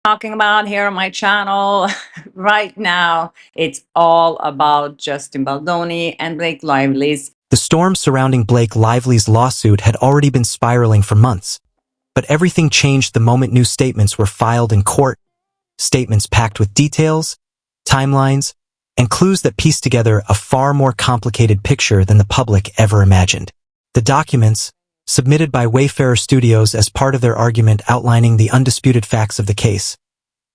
Talking about here on my channel right now. It's all about Justin Baldoni and Blake Lively's. The storm surrounding Blake Lively's lawsuit had already been spiraling for months, but everything changed the moment new statements were filed in court, statements packed with details, timelines, and clues that pieced together a far more complicated picture than the public ever imagined. The documents, submitted by Wayfarer Studios as part of their argument outlining the undisputed facts of the case,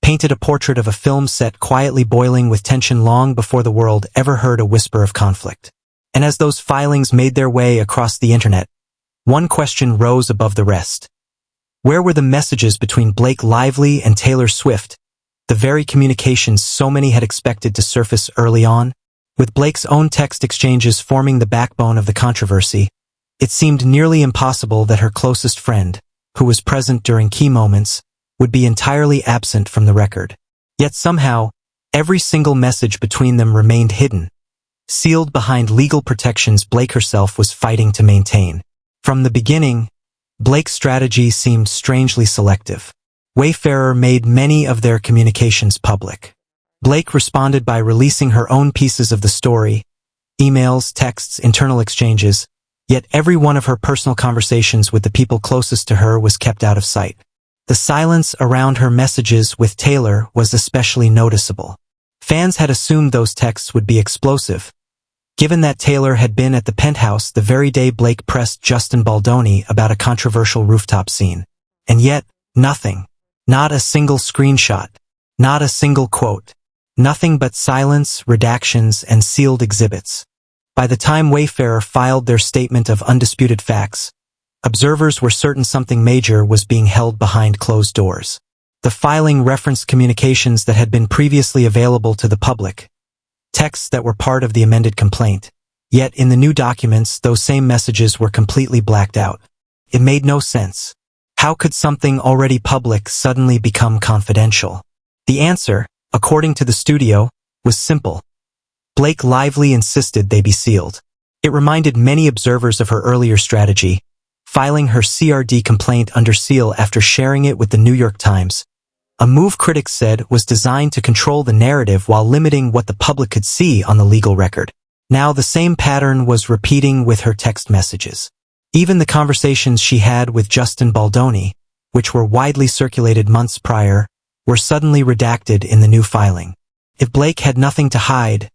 painted a portrait of a film set quietly boiling with tension long before the world ever heard a whisper of conflict. And as those filings made their way across the internet, one question rose above the rest. Where were the messages between Blake Lively and Taylor Swift, the very communications so many had expected to surface early on? With Blake's own text exchanges forming the backbone of the controversy, it seemed nearly impossible that her closest friend, who was present during key moments, would be entirely absent from the record. Yet somehow, every single message between them remained hidden, sealed behind legal protections Blake herself was fighting to maintain. From the beginning, Blake's strategy seemed strangely selective. Wayfarer made many of their communications public. Blake responded by releasing her own pieces of the story, emails, texts, internal exchanges, yet every one of her personal conversations with the people closest to her was kept out of sight. The silence around her messages with Taylor was especially noticeable. Fans had assumed those texts would be explosive, given that Taylor had been at the penthouse the very day Blake pressed Justin Baldoni about a controversial rooftop scene. And yet, nothing. Not a single screenshot. Not a single quote. Nothing but silence, redactions, and sealed exhibits. By the time Wayfarer filed their statement of undisputed facts, observers were certain something major was being held behind closed doors. The filing referenced communications that had been previously available to the public, texts that were part of the amended complaint. Yet in the new documents, those same messages were completely blacked out. It made no sense. How could something already public suddenly become confidential? The answer, according to the studio, was simple. Blake Lively insisted they be sealed. It reminded many observers of her earlier strategy, filing her CRD complaint under seal after sharing it with the New York Times, a move critics said was designed to control the narrative while limiting what the public could see on the legal record. Now the same pattern was repeating with her text messages. Even the conversations she had with Justin Baldoni, which were widely circulated months prior, were suddenly redacted in the new filing. If Blake had nothing to hide,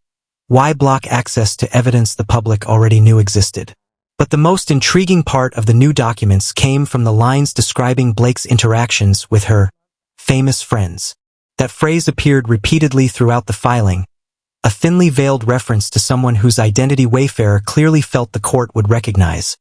why block access to evidence the public already knew existed? But the most intriguing part of the new documents came from the lines describing Blake's interactions with her famous friends. That phrase appeared repeatedly throughout the filing, a thinly veiled reference to someone whose identity Wayfarer clearly felt the court would recognize,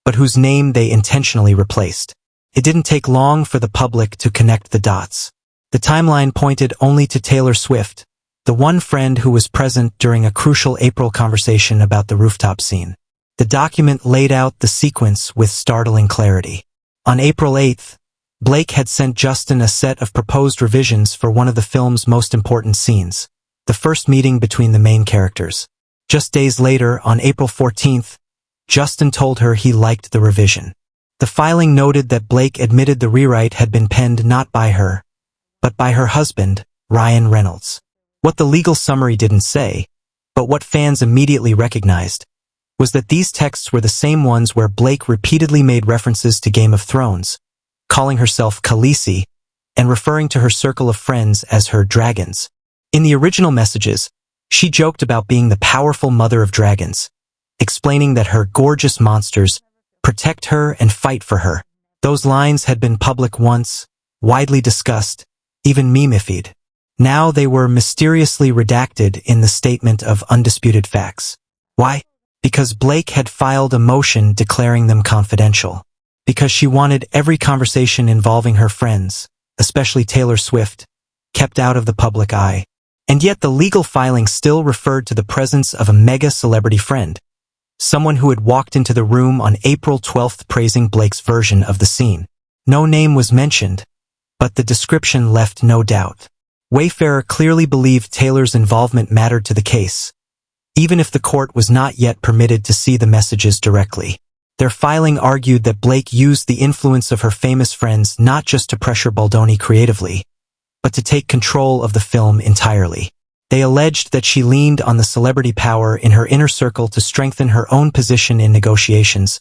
but whose name they intentionally replaced. It didn't take long for the public to connect the dots. The timeline pointed only to Taylor Swift, the one friend who was present during a crucial April conversation about the rooftop scene. The document laid out the sequence with startling clarity. On April 8th, Blake had sent Justin a set of proposed revisions for one of the film's most important scenes, the first meeting between the main characters. Just days later, on April 14th, Justin told her he liked the revision. The filing noted that Blake admitted the rewrite had been penned not by her, but by her husband, Ryan Reynolds. What the legal summary didn't say, but what fans immediately recognized, was that these texts were the same ones where Blake repeatedly made references to Game of Thrones, calling herself Khaleesi, and referring to her circle of friends as her dragons. In the original messages, she joked about being the powerful mother of dragons, explaining that her gorgeous monsters protect her and fight for her. Those lines had been public once, widely discussed, even meme-ified. Now they were mysteriously redacted in the statement of undisputed facts. Why? Because Blake had filed a motion declaring them confidential. Because she wanted every conversation involving her friends, especially Taylor Swift, kept out of the public eye. And yet the legal filing still referred to the presence of a mega celebrity friend, someone who had walked into the room on April 12th praising Blake's version of the scene. No name was mentioned, but the description left no doubt. Wayfarer clearly believed Taylor's involvement mattered to the case, even if the court was not yet permitted to see the messages directly. Their filing argued that Blake used the influence of her famous friends not just to pressure Baldoni creatively, but to take control of the film entirely. They alleged that she leaned on the celebrity power in her inner circle to strengthen her own position in negotiations,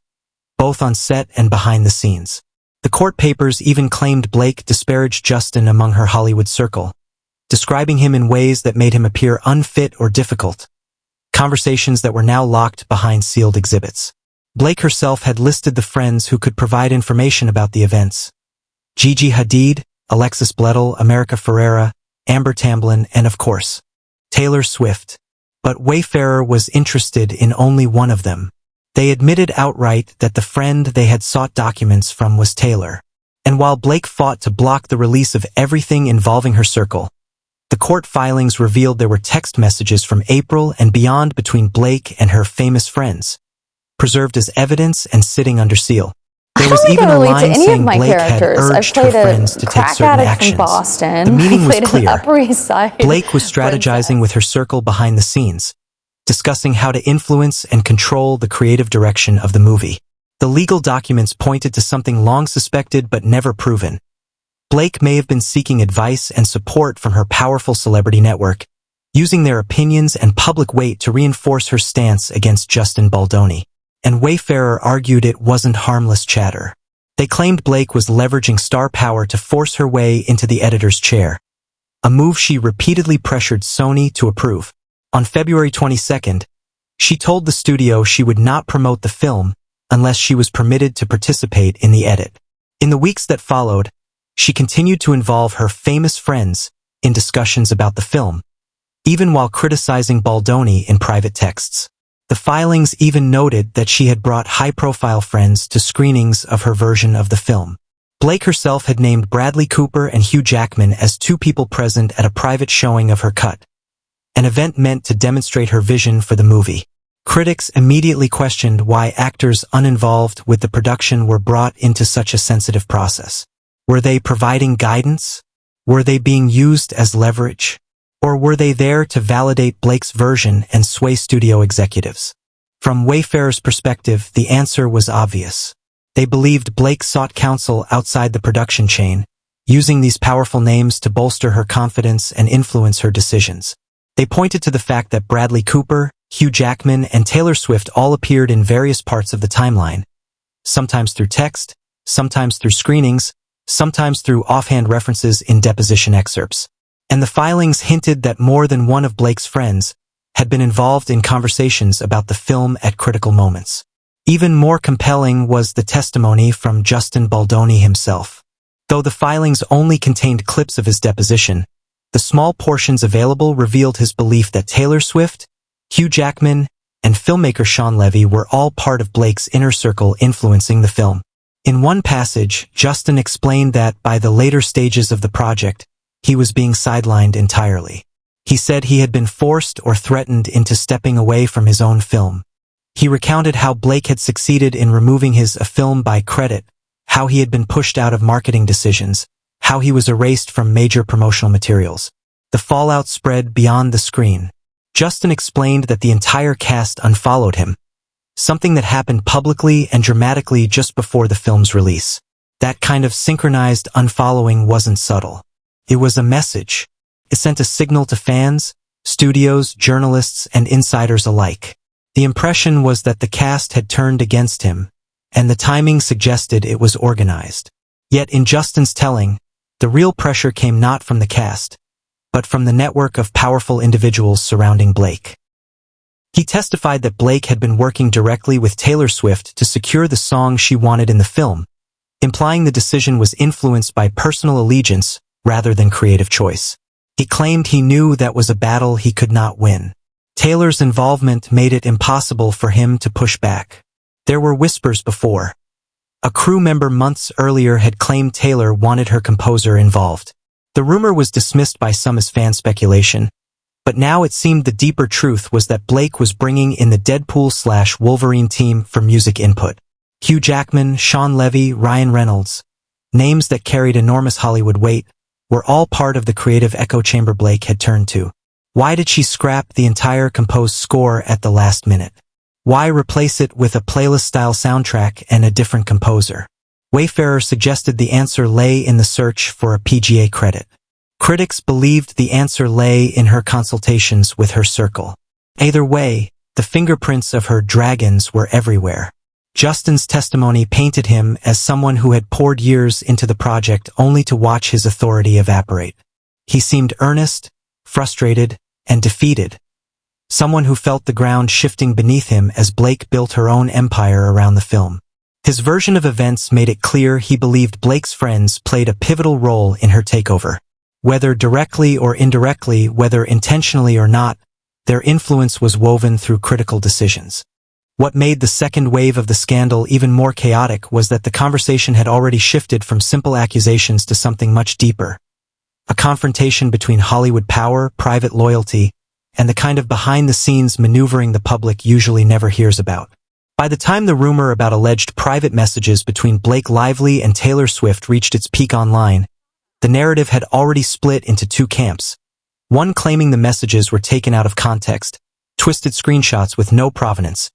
both on set and behind the scenes. The court papers even claimed Blake disparaged Justin among her Hollywood circle, describing him in ways that made him appear unfit or difficult, conversations that were now locked behind sealed exhibits. Blake herself had listed the friends who could provide information about the events: Gigi Hadid, Alexis Bledel, America Ferrera, Amber Tamblyn, and of course, Taylor Swift. But Wayfarer was interested in only one of them. They admitted outright that the friend they had sought documents from was Taylor. And while Blake fought to block the release of everything involving her circle, the court filings revealed there were text messages from April and beyond between Blake and her famous friends, preserved as evidence and sitting under seal. There was even a line saying Blake had urged her friends to take certain actions. Boston. The meaning was Played clear. Upper East Side Blake was strategizing with her circle behind the scenes, discussing how to influence and control the creative direction of the movie. The legal documents pointed to something long suspected but never proven. Blake may have been seeking advice and support from her powerful celebrity network, using their opinions and public weight to reinforce her stance against Justin Baldoni. And Wayfarer argued it wasn't harmless chatter. They claimed Blake was leveraging star power to force her way into the editor's chair, a move she repeatedly pressured Sony to approve. On February 22nd, she told the studio she would not promote the film unless she was permitted to participate in the edit. In the weeks that followed, she continued to involve her famous friends in discussions about the film, even while criticizing Baldoni in private texts. The filings even noted that she had brought high-profile friends to screenings of her version of the film. Blake herself had named Bradley Cooper and Hugh Jackman as two people present at a private showing of her cut, an event meant to demonstrate her vision for the movie. Critics immediately questioned why actors uninvolved with the production were brought into such a sensitive process. Were they providing guidance? Were they being used as leverage? Or were they there to validate Blake's version and sway studio executives? From Wayfarer's perspective, the answer was obvious. They believed Blake sought counsel outside the production chain, using these powerful names to bolster her confidence and influence her decisions. They pointed to the fact that Bradley Cooper, Hugh Jackman, and Taylor Swift all appeared in various parts of the timeline, sometimes through text, sometimes through screenings, sometimes through offhand references in deposition excerpts. And the filings hinted that more than one of Blake's friends had been involved in conversations about the film at critical moments. Even more compelling was the testimony from Justin Baldoni himself. Though the filings only contained clips of his deposition, the small portions available revealed his belief that Taylor Swift, Hugh Jackman, and filmmaker Sean Levy were all part of Blake's inner circle influencing the film. In one passage, Justin explained that by the later stages of the project, he was being sidelined entirely. He said he had been forced or threatened into stepping away from his own film. He recounted how Blake had succeeded in removing his "a film" by credit, how he had been pushed out of marketing decisions, how he was erased from major promotional materials. The fallout spread beyond the screen. Justin explained that the entire cast unfollowed him, something that happened publicly and dramatically just before the film's release. That kind of synchronized unfollowing wasn't subtle. It was a message. It sent a signal to fans, studios, journalists, and insiders alike. The impression was that the cast had turned against him, and the timing suggested it was organized. Yet in Justin's telling, the real pressure came not from the cast, but from the network of powerful individuals surrounding Blake. He testified that Blake had been working directly with Taylor Swift to secure the song she wanted in the film, implying the decision was influenced by personal allegiance rather than creative choice. He claimed he knew that was a battle he could not win. Taylor's involvement made it impossible for him to push back. There were whispers before. A crew member months earlier had claimed Taylor wanted her composer involved. The rumor was dismissed by some as fan speculation, but now it seemed the deeper truth was that Blake was bringing in the Deadpool/Wolverine team for music input. Hugh Jackman, Sean Levy, Ryan Reynolds, names that carried enormous Hollywood weight, were all part of the creative echo chamber Blake had turned to. Why did she scrap the entire composed score at the last minute? Why replace it with a playlist-style soundtrack and a different composer? Wayfarer suggested the answer lay in the search for a PGA credit. Critics believed the answer lay in her consultations with her circle. Either way, the fingerprints of her dragons were everywhere. Justin's testimony painted him as someone who had poured years into the project only to watch his authority evaporate. He seemed earnest, frustrated, and defeated. Someone who felt the ground shifting beneath him as Blake built her own empire around the film. His version of events made it clear he believed Blake's friends played a pivotal role in her takeover. Whether directly or indirectly, whether intentionally or not, their influence was woven through critical decisions. What made the second wave of the scandal even more chaotic was that the conversation had already shifted from simple accusations to something much deeper. A confrontation between Hollywood power, private loyalty, and the kind of behind-the-scenes maneuvering the public usually never hears about. By the time the rumor about alleged private messages between Blake Lively and Taylor Swift reached its peak online, the narrative had already split into two camps. One claiming the messages were taken out of context, twisted screenshots with no provenance,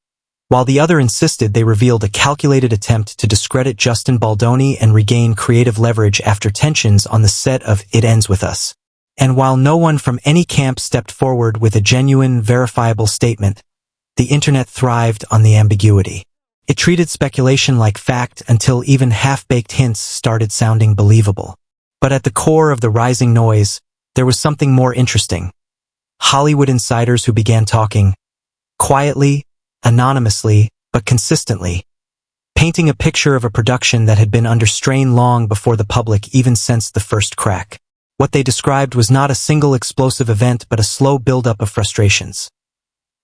while the other insisted they revealed a calculated attempt to discredit Justin Baldoni and regain creative leverage after tensions on the set of It Ends With Us. And while no one from any camp stepped forward with a genuine, verifiable statement, the internet thrived on the ambiguity. It treated speculation like fact until even half-baked hints started sounding believable. But at the core of the rising noise, there was something more interesting. Hollywood insiders who began talking, quietly, anonymously, but consistently, painting a picture of a production that had been under strain long before the public even sensed the first crack. What they described was not a single explosive event but a slow buildup of frustrations.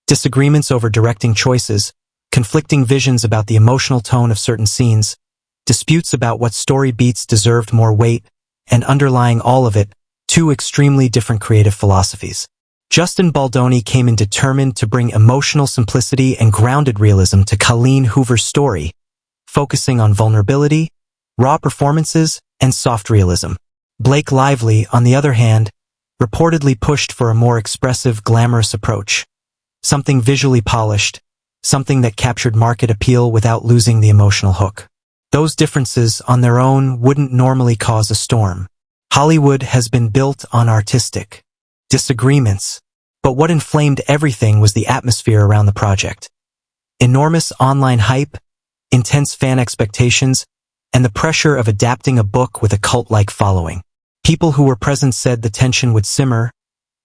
Disagreements over directing choices, conflicting visions about the emotional tone of certain scenes, disputes about what story beats deserved more weight, and underlying all of it, two extremely different creative philosophies. Justin Baldoni came in determined to bring emotional simplicity and grounded realism to Colleen Hoover's story, focusing on vulnerability, raw performances, and soft realism. Blake Lively, on the other hand, reportedly pushed for a more expressive, glamorous approach. Something visually polished, something that captured market appeal without losing the emotional hook. Those differences on their own wouldn't normally cause a storm. Hollywood has been built on artistic disagreements, but what inflamed everything was the atmosphere around the project. Enormous online hype, intense fan expectations, and the pressure of adapting a book with a cult-like following. People who were present said the tension would simmer,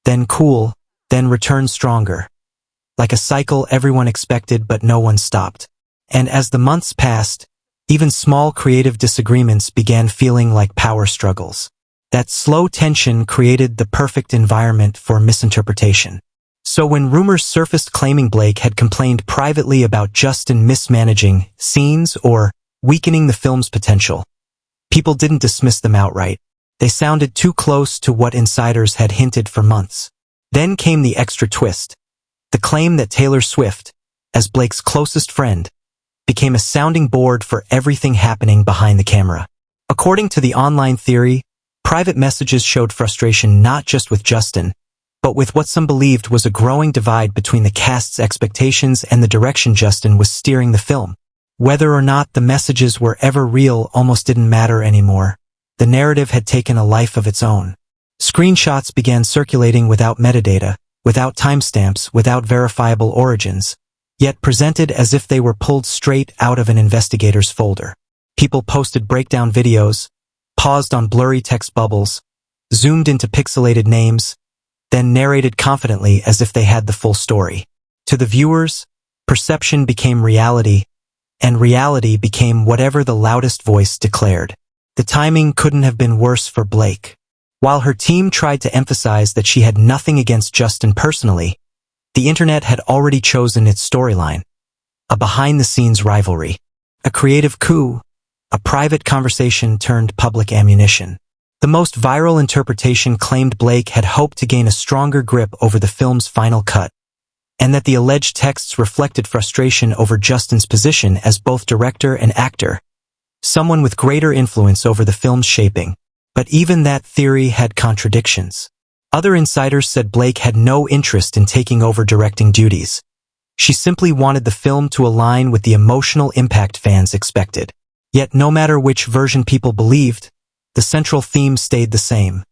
then cool, then return stronger. Like a cycle everyone expected but no one stopped. And as the months passed, even small creative disagreements began feeling like power struggles. That slow tension created the perfect environment for misinterpretation. So when rumors surfaced claiming Blake had complained privately about Justin mismanaging scenes or weakening the film's potential, people didn't dismiss them outright. They sounded too close to what insiders had hinted for months. Then came the extra twist. The claim that Taylor Swift, as Blake's closest friend, became a sounding board for everything happening behind the camera. According to the online theory, private messages showed frustration not just with Justin, but with what some believed was a growing divide between the cast's expectations and the direction Justin was steering the film. Whether or not the messages were ever real almost didn't matter anymore. The narrative had taken a life of its own. Screenshots began circulating without metadata, without timestamps, without verifiable origins, yet presented as if they were pulled straight out of an investigator's folder. People posted breakdown videos, paused on blurry text bubbles, zoomed into pixelated names, then narrated confidently as if they had the full story. To the viewers, perception became reality, and reality became whatever the loudest voice declared. The timing couldn't have been worse for Blake. While her team tried to emphasize that she had nothing against Justin personally, the internet had already chosen its storyline. A behind-the-scenes rivalry. A creative coup. A private conversation turned public ammunition. The most viral interpretation claimed Blake had hoped to gain a stronger grip over the film's final cut, and that the alleged texts reflected frustration over Justin's position as both director and actor, someone with greater influence over the film's shaping. But even that theory had contradictions. Other insiders said Blake had no interest in taking over directing duties. She simply wanted the film to align with the emotional impact fans expected. Yet no matter which version people believed, the central theme stayed the same.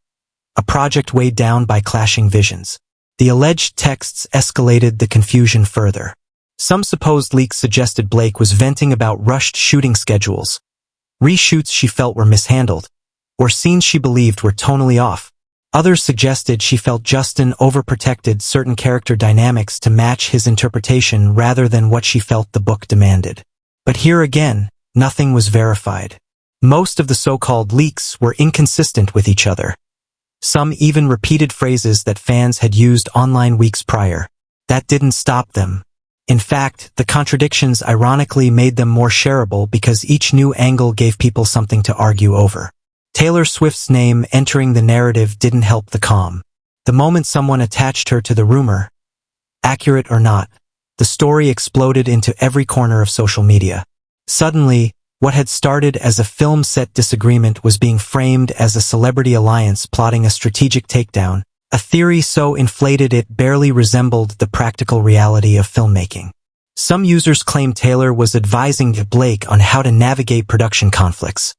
a project weighed down by clashing visions. The alleged texts escalated the confusion further. Some supposed leaks suggested Blake was venting about rushed shooting schedules, reshoots she felt were mishandled, or scenes she believed were tonally off. Others suggested she felt Justin overprotected certain character dynamics to match his interpretation rather than what she felt the book demanded. But here again, nothing was verified. Most of the so-called leaks were inconsistent with each other. Some even repeated phrases that fans had used online weeks prior. That didn't stop them. In fact, the contradictions ironically made them more shareable because each new angle gave people something to argue over. Taylor Swift's name entering the narrative didn't help the calm. The moment someone attached her to the rumor, accurate or not, the story exploded into every corner of social media. Suddenly, what had started as a film set disagreement was being framed as a celebrity alliance plotting a strategic takedown, a theory so inflated it barely resembled the practical reality of filmmaking. Some users claimed Taylor was advising Blake on how to navigate production conflicts.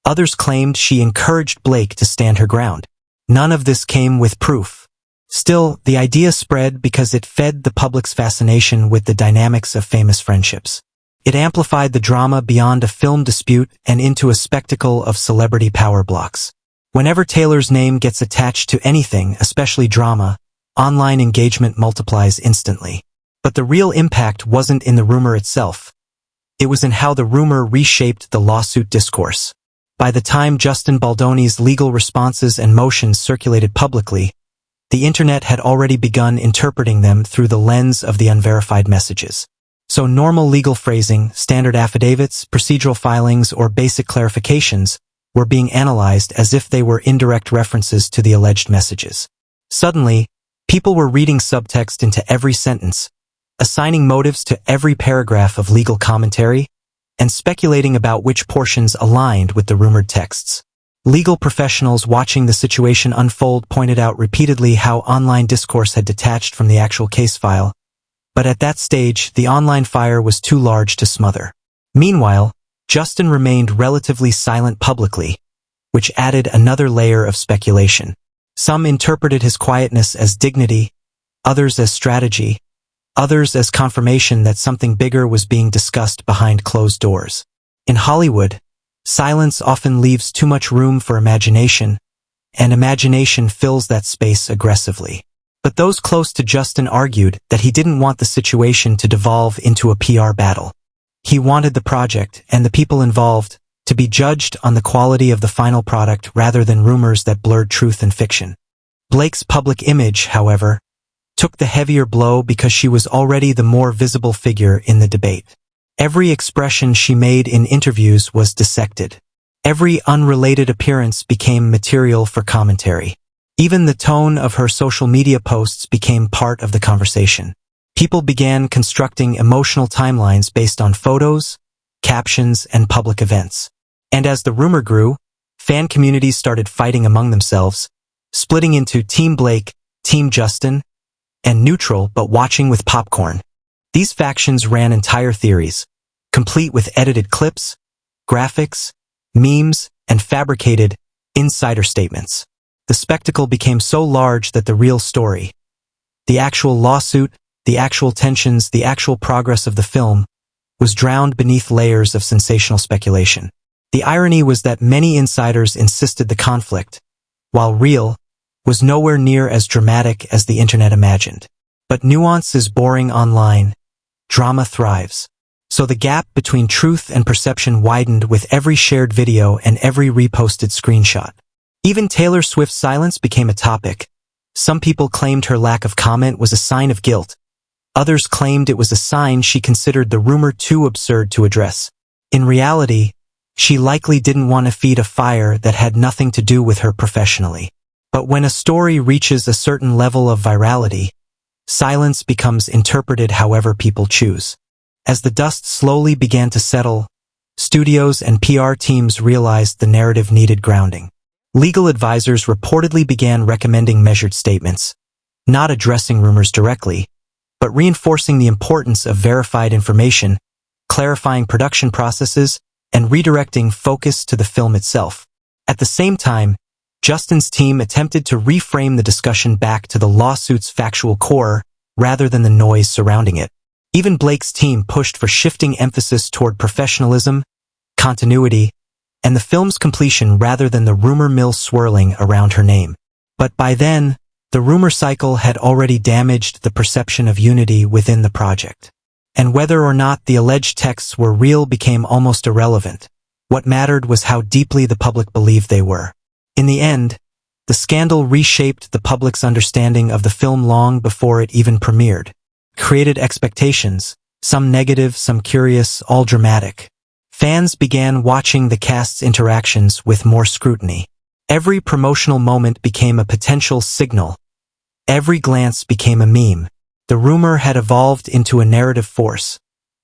Others claimed she encouraged Blake to stand her ground. None of this came with proof. Still, the idea spread because it fed the public's fascination with the dynamics of famous friendships. It amplified the drama beyond a film dispute and into a spectacle of celebrity power blocks. Whenever Taylor's name gets attached to anything, especially drama, online engagement multiplies instantly. But the real impact wasn't in the rumor itself. It was in how the rumor reshaped the lawsuit discourse. By the time Justin Baldoni's legal responses and motions circulated publicly, the internet had already begun interpreting them through the lens of the unverified messages. So normal legal phrasing, standard affidavits, procedural filings, or basic clarifications were being analyzed as if they were indirect references to the alleged messages. Suddenly, people were reading subtext into every sentence, assigning motives to every paragraph of legal commentary, and speculating about which portions aligned with the rumored texts. Legal professionals watching the situation unfold pointed out repeatedly how online discourse had detached from the actual case file, but at that stage, the online fire was too large to smother. Meanwhile, Justin remained relatively silent publicly, which added another layer of speculation. Some interpreted his quietness as dignity, others as strategy, others as confirmation that something bigger was being discussed behind closed doors. In Hollywood, silence often leaves too much room for imagination, and imagination fills that space aggressively. But those close to Justin argued that he didn't want the situation to devolve into a PR battle. He wanted the project and the people involved to be judged on the quality of the final product rather than rumors that blurred truth and fiction. Blake's public image, however, took the heavier blow because she was already the more visible figure in the debate. Every expression she made in interviews was dissected. Every unrelated appearance became material for commentary. Even the tone of her social media posts became part of the conversation. People began constructing emotional timelines based on photos, captions, and public events. And as the rumor grew, fan communities started fighting among themselves, splitting into Team Blake, Team Justin, and neutral but watching with popcorn. These factions ran entire theories, complete with edited clips, graphics, memes, and fabricated insider statements. The spectacle became so large that the real story, the actual lawsuit, the actual tensions, the actual progress of the film, was drowned beneath layers of sensational speculation. The irony was that many insiders insisted the conflict, while real, was nowhere near as dramatic as the internet imagined. But nuance is boring online. Drama thrives. So the gap between truth and perception widened with every shared video and every reposted screenshot. Even Taylor Swift's silence became a topic. Some people claimed her lack of comment was a sign of guilt. Others claimed it was a sign she considered the rumor too absurd to address. In reality, she likely didn't want to feed a fire that had nothing to do with her professionally. But when a story reaches a certain level of virality, silence becomes interpreted however people choose. As the dust slowly began to settle, studios and PR teams realized the narrative needed grounding. Legal advisors reportedly began recommending measured statements, not addressing rumors directly, but reinforcing the importance of verified information, clarifying production processes, and redirecting focus to the film itself. At the same time, Justin's team attempted to reframe the discussion back to the lawsuit's factual core rather than the noise surrounding it. Even Blake's team pushed for shifting emphasis toward professionalism, continuity, and the film's completion rather than the rumor mill swirling around her name. But by then, the rumor cycle had already damaged the perception of unity within the project. And whether or not the alleged texts were real became almost irrelevant. What mattered was how deeply the public believed they were. In the end, the scandal reshaped the public's understanding of the film long before it even premiered. Created expectations, some negative, some curious, all dramatic. Fans began watching the cast's interactions with more scrutiny. Every promotional moment became a potential signal. Every glance became a meme. The rumor had evolved into a narrative force,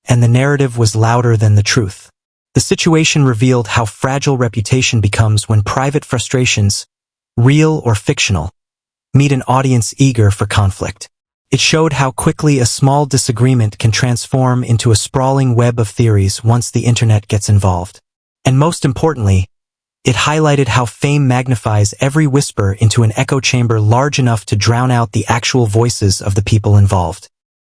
and the narrative was louder than the truth. The situation revealed how fragile reputation becomes when private frustrations, real or fictional, meet an audience eager for conflict. It showed how quickly a small disagreement can transform into a sprawling web of theories once the internet gets involved. And most importantly, it highlighted how fame magnifies every whisper into an echo chamber large enough to drown out the actual voices of the people involved.